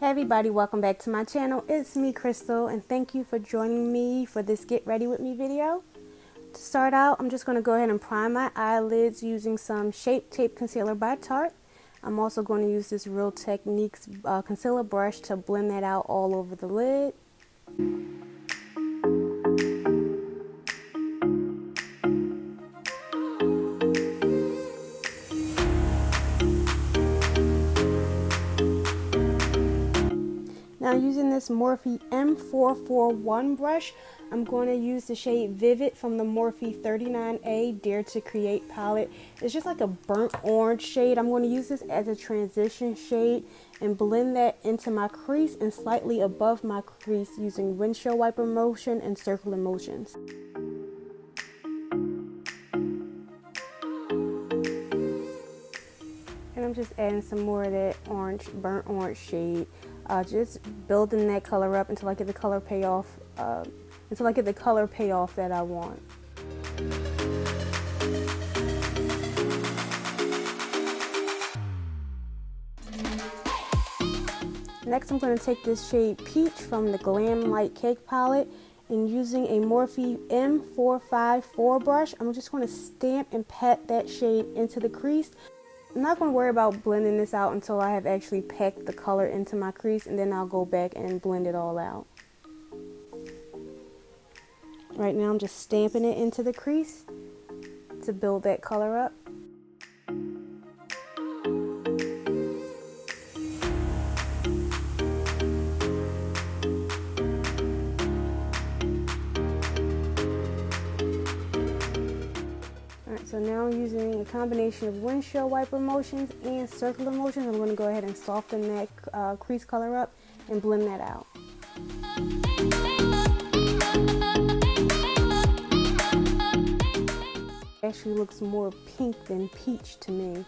Hey everybody, welcome back to my channel. It's me, Crystal, and thank you for joining me for this Get Ready With Me video. To start out, I'm just going to go ahead and prime my eyelids using some Shape Tape Concealer by Tarte. I'm also going to use this Real Techniques concealer brush to blend that out all over the lid. Now using this Morphe M441 brush, I'm going to use the shade Vivid from the Morphe 39A Dare to Create palette. It's just like a burnt orange shade. I'm going to use this as a transition shade and blend that into my crease and slightly above my crease using windshield wiper motion and circular motions. And I'm just adding some more of that burnt orange shade. Just building that color up until I get the color payoff. That I want. Next, I'm going to take this shade Peach from the Glam Light Cake palette, and using a Morphe M454 brush, I'm just going to stamp and pat that shade into the crease. I'm not going to worry about blending this out until I have actually packed the color into my crease, and then I'll go back and blend it all out. Right now I'm just stamping it into the crease to build that color up. So now using a combination of windshield wiper motions and circular motions, I'm going to go ahead and soften that crease color up and blend that out. Actually looks more pink than peach to me.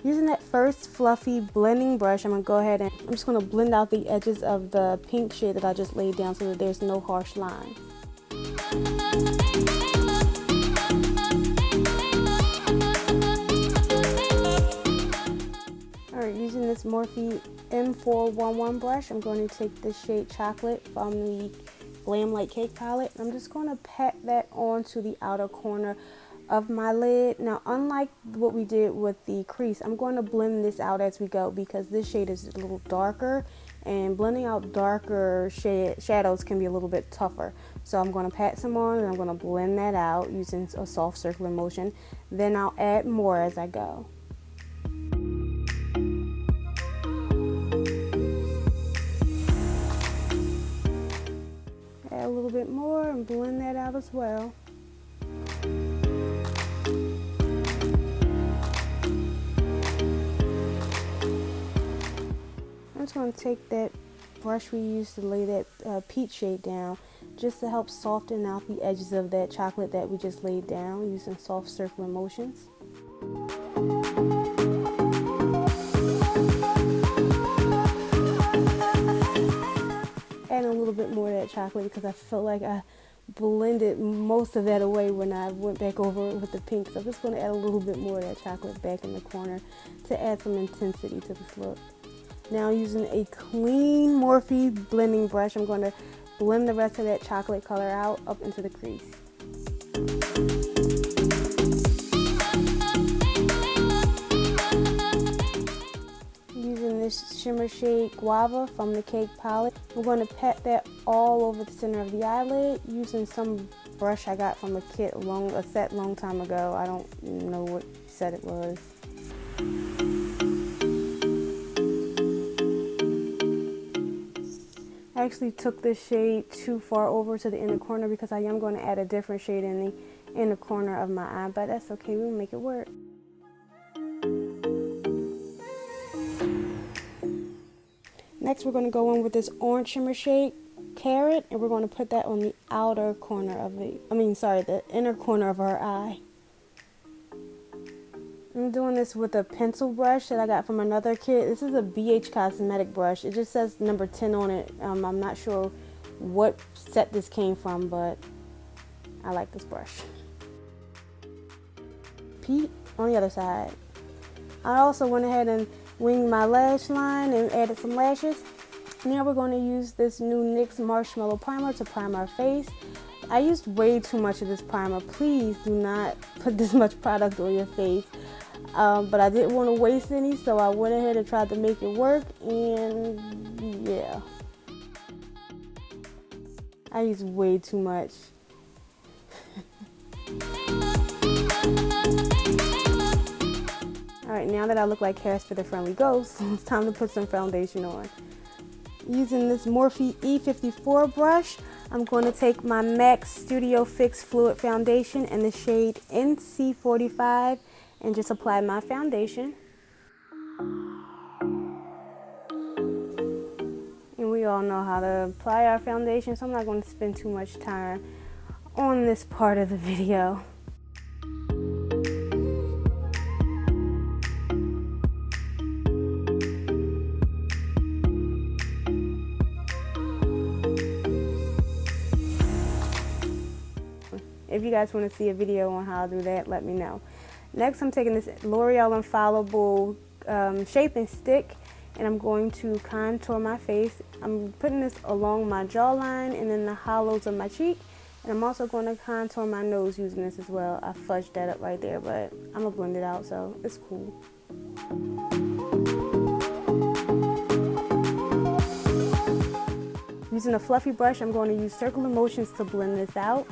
Using that first fluffy blending brush, I'm going to go ahead and I'm just going to blend out the edges of the pink shade that I just laid down so that there's no harsh lines. Using this Morphe M411 brush, I'm going to take this shade Chocolate from the Glam Light Cake palette. I'm just going to pat that onto the outer corner of my lid. Now, unlike what we did with the crease, I'm going to blend this out as we go because this shade is a little darker, and blending out darker shadows can be a little bit tougher. So I'm going to pat some on and I'm going to blend that out using a soft circular motion. Then I'll add more as I go. Add a little bit more and blend that out as well. I'm just going to take that brush we used to lay that peach shade down just to help soften out the edges of that chocolate that we just laid down using soft circular motions. Add a little bit more of that chocolate because I felt like I blended most of that away when I went back over it with the pink. So I'm just going to add a little bit more of that chocolate back in the corner to add some intensity to this look. Now using a clean Morphe blending brush, I'm going to blend the rest of that chocolate color out up into the crease. Using this shimmer shade Guava from the Cake palette, I'm going to pat that all over the center of the eyelid using some brush I got from a set long time ago. I don't know what set it was. I actually took this shade too far over to the inner corner because I am going to add a different shade in the inner corner of my eye, but that's okay, we'll make it work. Next, we're going to go in with this orange shimmer shade, Carrot, and we're going to put that on the outer corner of the inner corner of our eye. I'm doing this with a pencil brush that I got from another kit. This is a BH Cosmetic brush. It just says number 10 on it. I'm not sure what set this came from, but I like this brush. Pete on the other side. I also went ahead and winged my lash line and added some lashes. Now we're going to use this new NYX Marshmallow Primer to prime our face. I used way too much of this primer. Please do not put this much product on your face. But I didn't want to waste any, so I went ahead and tried to make it work, and yeah. I used way too much. Alright, now that I look like Casper the Friendly Ghost, it's time to put some foundation on. Using this Morphe E54 brush, I'm going to take my MAC Studio Fix Fluid Foundation in the shade NC45 and just apply my foundation. And we all know how to apply our foundation, so I'm not going to spend too much time on this part of the video. If you guys want to see a video on how to do that, let me know. Next, I'm taking this L'Oreal Infallible shaping stick, and I'm going to contour my face. I'm putting this along my jawline and in the hollows of my cheek, and I'm also going to contour my nose using this as well. I fudged that up right there, but I'm going to blend it out, so it's cool. Using a fluffy brush, I'm going to use circular motions to blend this out.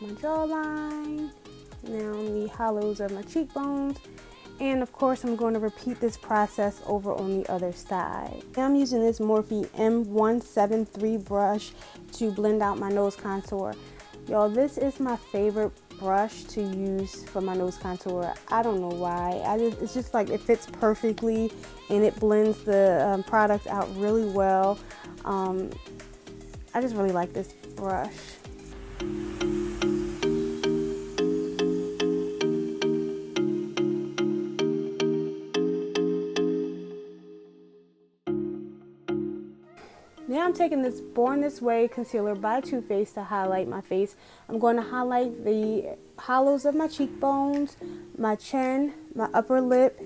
My jawline, now the hollows of my cheekbones, and of course I'm going to repeat this process over on the other side. Now I'm using this Morphe M173 brush to blend out my nose contour. Y'all, this is my favorite brush to use for my nose contour. I don't know why. It's just like it fits perfectly and it blends the product out really well. I just really like this brush. Now I'm taking this Born This Way concealer by Too Faced to highlight my face. I'm going to highlight the hollows of my cheekbones, my chin, my upper lip,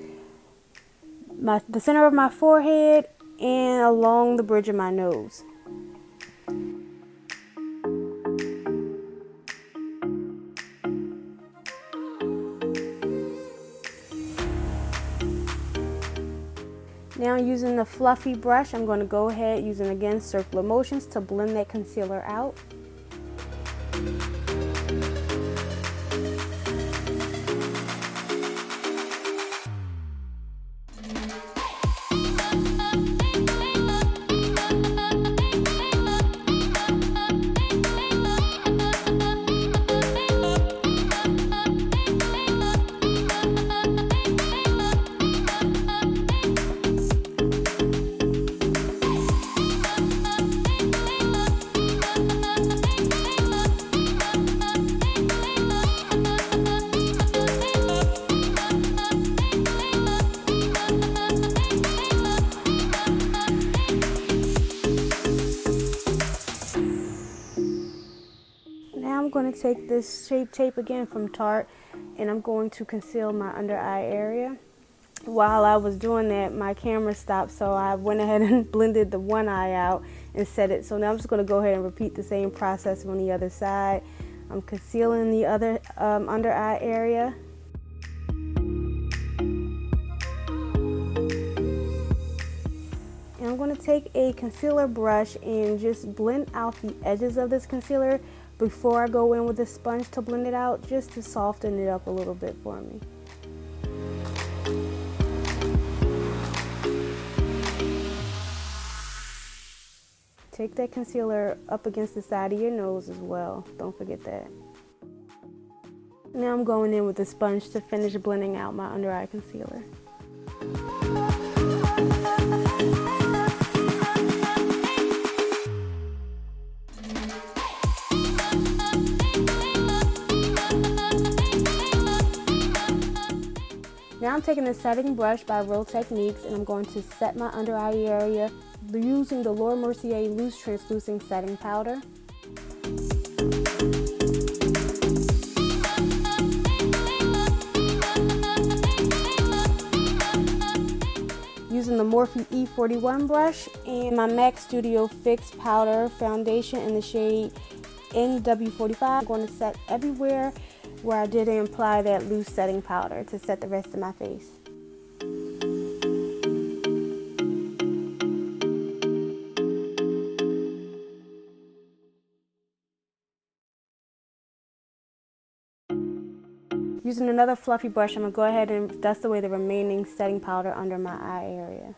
the center of my forehead, and along the bridge of my nose. Now using the fluffy brush, I'm going to go ahead using again circular motions to blend that concealer out. I'm going to take this Shape Tape again from Tarte, and I'm going to conceal my under eye area. While I was doing that, my camera stopped, so I went ahead and blended the one eye out and set it. So now I'm just going to go ahead and repeat the same process on the other side. I'm concealing the other under eye area. And I'm going to take a concealer brush and just blend out the edges of this concealer before I go in with a sponge to blend it out, just to soften it up a little bit for me. Take that concealer up against the side of your nose as well. Don't forget that. Now I'm going in with a sponge to finish blending out my under eye concealer. Now I'm taking the setting brush by Real Techniques, and I'm going to set my under eye area using the Laura Mercier Loose Translucent Setting Powder. Morphe E41 brush and my MAC Studio Fix Powder Foundation in the shade NW45. I'm going to set everywhere where I didn't apply that loose setting powder to set the rest of my face. Using another fluffy brush, I'm going to go ahead and dust away the remaining setting powder under my eye area.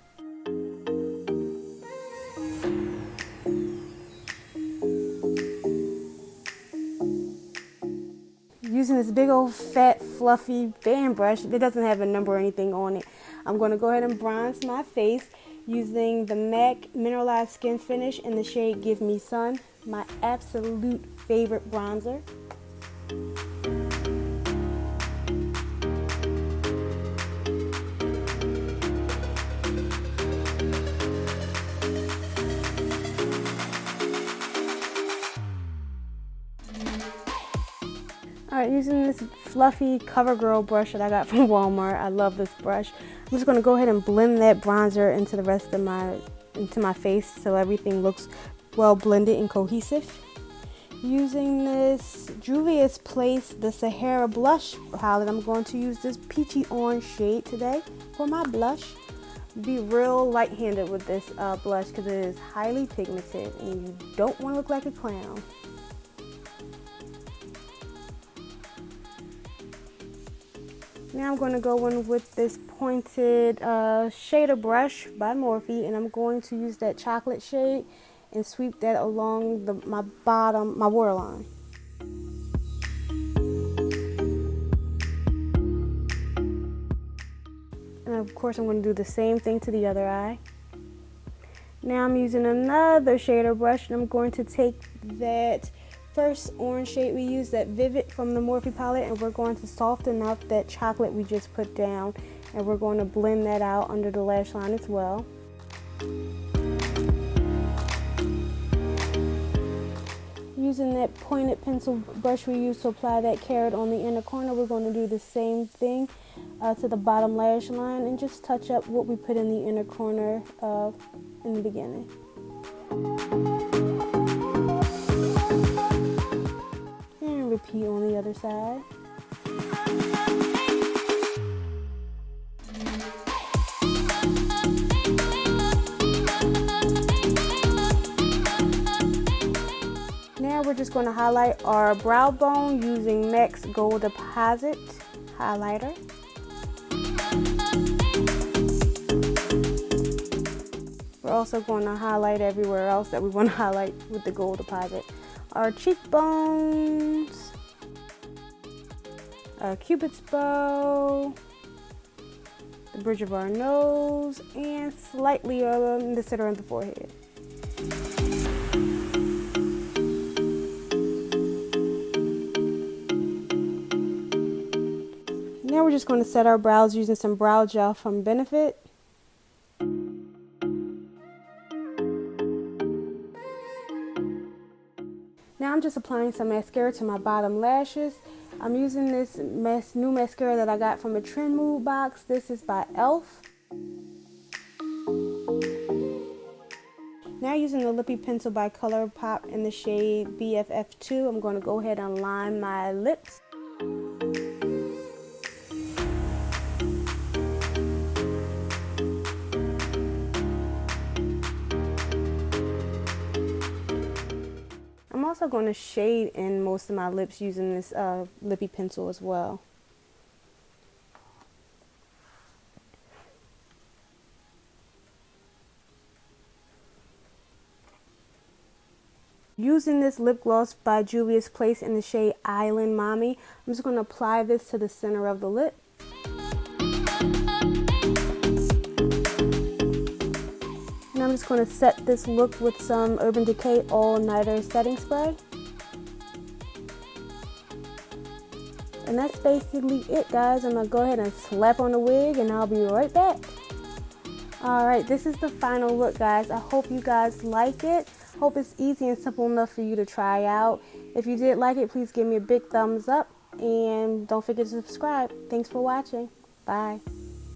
Using this big old fat fluffy fan brush, it doesn't have a number or anything on it. I'm going to go ahead and bronze my face using the MAC Mineralized Skin Finish in the shade Give Me Sun, my absolute favorite bronzer. Alright, using this fluffy CoverGirl brush that I got from Walmart. I love this brush. I'm just going to go ahead and blend that bronzer into the rest of my face so everything looks well blended and cohesive. Using this Juvia's Place, the Sahara blush palette, I'm going to use this peachy orange shade today for my blush. Be real light-handed with this blush because it is highly pigmented and you don't want to look like a clown. Now I'm going to go in with this pointed shader brush by Morphe, and I'm going to use that chocolate shade and sweep that along my waterline. And of course I'm going to do the same thing to the other eye. Now I'm using another shader brush, and I'm going to take that first orange shade we used, that Vivid from the Morphe palette, and we're going to soften out that chocolate we just put down, and we're going to blend that out under the lash line as well. Using that pointed pencil brush we used to apply that carrot on the inner corner, we're going to do the same thing to the bottom lash line and just touch up what we put in the inner corner in the beginning. And repeat on the other side. Now we're just going to highlight our brow bone using MAC's Gold Deposit highlighter. We're also going to highlight everywhere else that we want to highlight with the Gold Deposit. Our cheekbones, our Cupid's bow, the bridge of our nose, and slightly in the center of the forehead. Now we're just going to set our brows using some brow gel from Benefit. Now I'm just applying some mascara to my bottom lashes. I'm using this new mascara that I got from a Trend Mood box. This is by e.l.f. Now using the Lippy Pencil by ColourPop in the shade BFF2, I'm going to go ahead and line my lips. I'm also going to shade in most of my lips using this Lippy Pencil as well. Using this lip gloss by Juvia's Place in the shade Island Mommy, I'm just going to apply this to the center of the lip. And I'm just going to set this look with some Urban Decay All Nighter setting spray. And that's basically it, guys. I'm going to go ahead and slap on the wig and I'll be right back. Alright, this is the final look, guys. I hope you guys like it. Hope it's easy and simple enough for you to try out. If you did like it, please give me a big thumbs up and don't forget to subscribe. Thanks for watching. Bye.